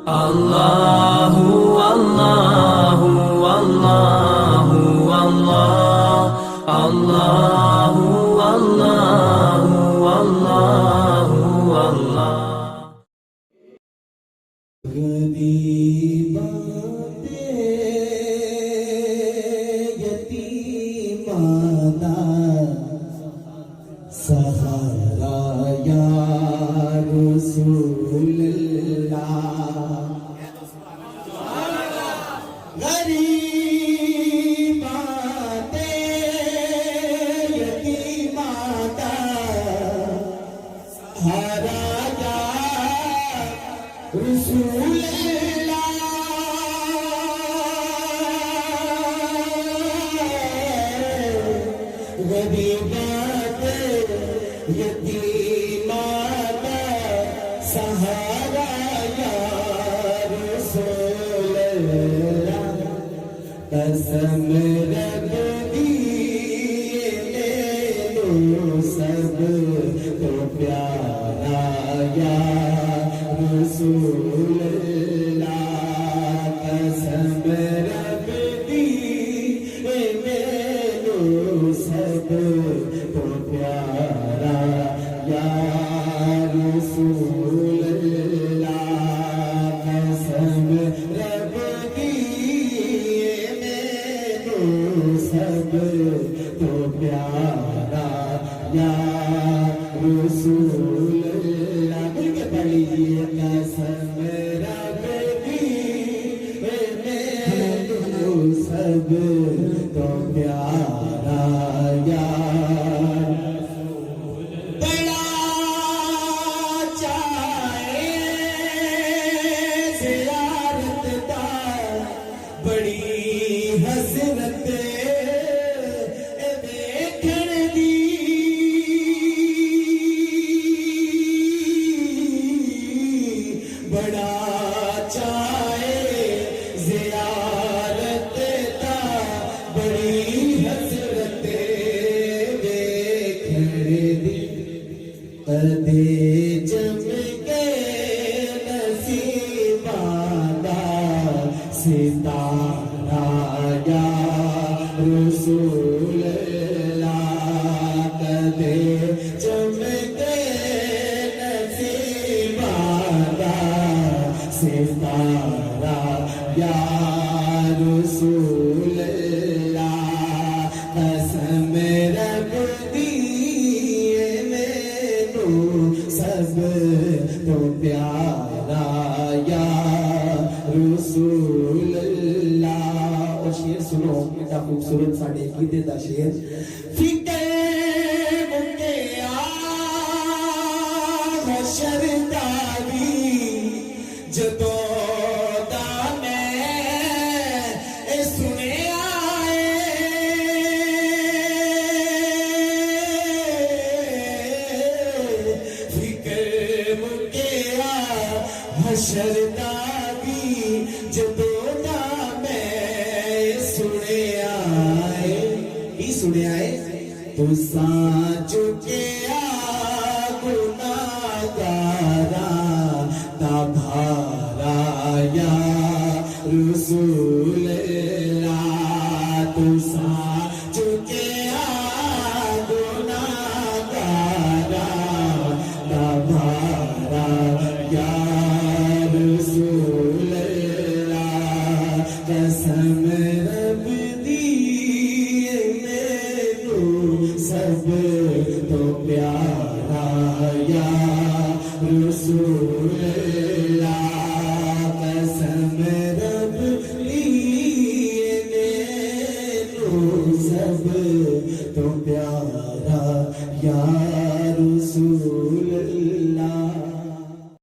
Allahu Allahu Allahu Allah Allahu Allahu Allahu Allah سہارا یا رسول اللہ غریبات یتیمات سہارا یا رسول اللہ غریبات یتیمات سہارا یا رسول اللہ قسم رب دی لے لو سب تو پیارا یا رسول اللہ قسم رب دی لے لو سب تو پیارا یا رسول اللہ قسم رب دی میرے سب تو پیارا یا رسول اللہ مل کے پڑھیے قسم رب دی میرے سب تو پیارا یا حسرت دیکھن دی بڑا چاہے زیارت دا بڑی حسرت دیکھن دی کدے جم کے نصیباں دا ستارہ یا رسول اللہ کدے چمکے نصیباں دا ستارہ یا رسول اللہ قسم رب دی مینوں سب تو پیارا یا رسول اللہ اور شیر سنو کتنا خوبصورت ساڑھے گیتے دا شیر فکر مکیا حشر داری جدو دا میں سنے آئے فکر مکیا حشر داری جدو دا میں سنے آئے ہی سنے آئے تو سان چکیا گناہ گارا تا بھارا یا رسول اللہ تو سان چکیا گناہ گارا تا بھارا یا رسول اللہ قسم رب دی مینوں سب تو پیارا یا رسول اللہ قسم رب دی مینوں سب تو پیارا یا